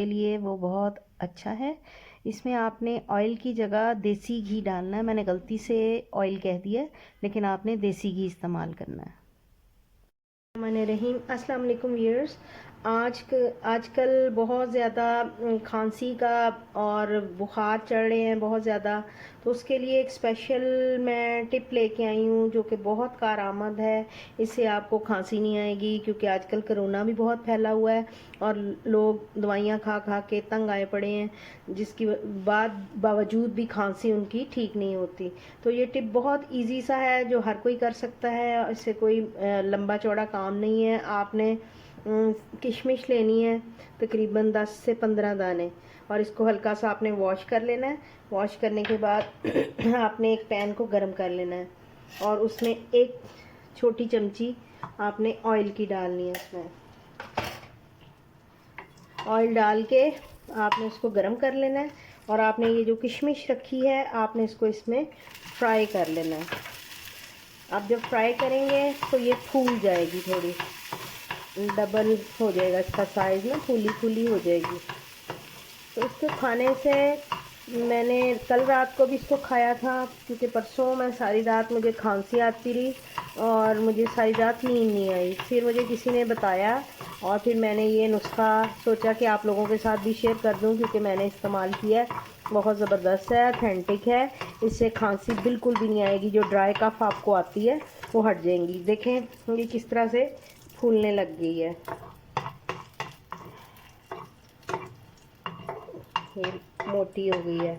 के लिए वो बहुत अच्छा है। इसमें आपने ऑयल की जगह देसी घी डालना है। मैंने गलती से ऑयल कह दिया, लेकिन आपने देसी घी इस्तेमाल करना है। मैंने रहीम अस्सलाम वालेकुम व्यूअर्स। आजकल बहुत ज़्यादा खांसी का और बुखार चढ़ रहे हैं बहुत ज़्यादा, तो उसके लिए एक स्पेशल मैं टिप लेके आई हूँ जो कि बहुत कारआमद है। इससे आपको खांसी नहीं आएगी, क्योंकि आजकल कोरोना भी बहुत फैला हुआ है और लोग दवाइयाँ खा खा के तंग आए पड़े हैं, जिसकी बावजूद भी खांसी उनकी ठीक नहीं होती। तो ये टिप बहुत इजी सा है जो हर कोई कर सकता है। इससे कोई लंबा चौड़ा काम नहीं है। आपने किशमिश लेनी है, तकरीबन 10 से 15 दाने, और इसको हल्का सा आपने वॉश कर लेना है। वॉश करने के बाद आपने एक पैन को गर्म कर लेना है और उसमें एक छोटी चमची आपने ऑयल की डालनी है। उसमें ऑयल डाल के आपने उसको गर्म कर लेना है और आपने ये जो किशमिश रखी है आपने इसको इसमें फ्राई कर लेना है। आप जब फ्राई करेंगे तो ये फूल जाएगी, थोड़ी डबल हो जाएगा इसका साइज़ ना, फूली फूली हो जाएगी। तो इसको खाने से, मैंने कल रात को भी इसको खाया था, क्योंकि परसों मैं सारी रात मुझे खांसी आती रही और मुझे सारी रात नींद नहीं आई। फिर मुझे किसी ने बताया और फिर मैंने ये नुस्खा सोचा कि आप लोगों के साथ भी शेयर कर दूं, क्योंकि मैंने इस्तेमाल किया है। बहुत ज़बरदस्त है, ऑथेंटिक है। इससे खांसी बिल्कुल भी नहीं आएगी। जो ड्राई कफ आपको आती है वो हट जाएंगी। देखें ये किस तरह से फूलने लग गई है। ये मोटी हो गई है,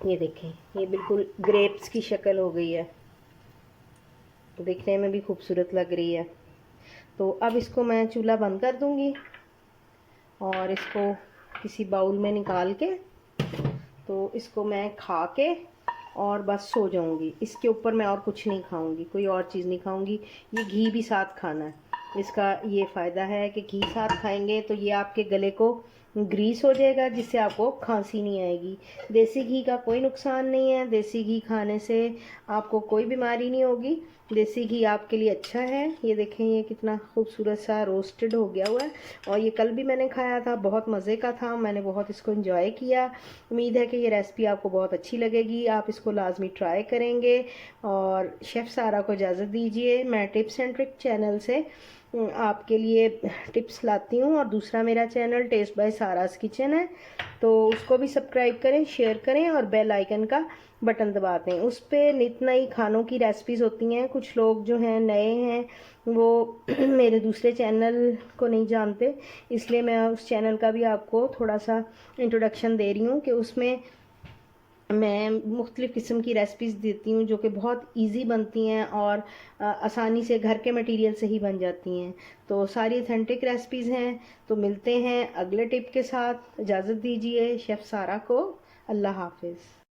ये देखें ये बिल्कुल ग्रेप्स की शक्ल हो गई है, देखने में भी खूबसूरत लग रही है। तो अब इसको मैं चूल्हा बंद कर दूंगी और इसको किसी बाउल में निकाल के, तो इसको मैं खा के और बस सो जाऊंगी। इसके ऊपर मैं और कुछ नहीं खाऊंगी, कोई और चीज़ नहीं खाऊंगी। ये घी भी साथ खाना है। इसका ये फ़ायदा है कि घी साथ खाएंगे तो ये आपके गले को ग्रीस हो जाएगा, जिससे आपको खांसी नहीं आएगी। देसी घी का कोई नुकसान नहीं है। देसी घी खाने से आपको कोई बीमारी नहीं होगी। देसी घी आपके लिए अच्छा है। ये देखें ये कितना खूबसूरत सा रोस्टेड हो गया हुआ है, और ये कल भी मैंने खाया था, बहुत मज़े का था। मैंने बहुत इसको एंजॉय किया। उम्मीद है कि ये रेसिपी आपको बहुत अच्छी लगेगी। आप इसको लाजमी ट्राई करेंगे। और शेफ़ सारा को इजाज़त दीजिए। मैं टिप्स एंड ट्रिक चैनल से आपके लिए टिप्स लाती हूँ, और दूसरा मेरा चैनल टेस्ट बाय सारास किचन है, तो उसको भी सब्सक्राइब करें, शेयर करें और बेल आइकन का बटन दबा दें। उस पर नित नई खानों की रेसिपीज़ होती हैं। कुछ लोग जो हैं नए हैं वो मेरे दूसरे चैनल को नहीं जानते, इसलिए मैं उस चैनल का भी आपको थोड़ा सा इंट्रोडक्शन दे रही हूँ कि उसमें मैं मुख्तलिफ़ किस्म की रेसिपीज़ देती हूँ जो कि बहुत इजी बनती हैं और आसानी से घर के मटेरियल से ही बन जाती हैं। तो सारी ऑथेंटिक रेसिपीज़ हैं। तो मिलते हैं अगले टिप के साथ। इजाज़त दीजिए शेफ़ सारा को। अल्लाह हाफ़िज़।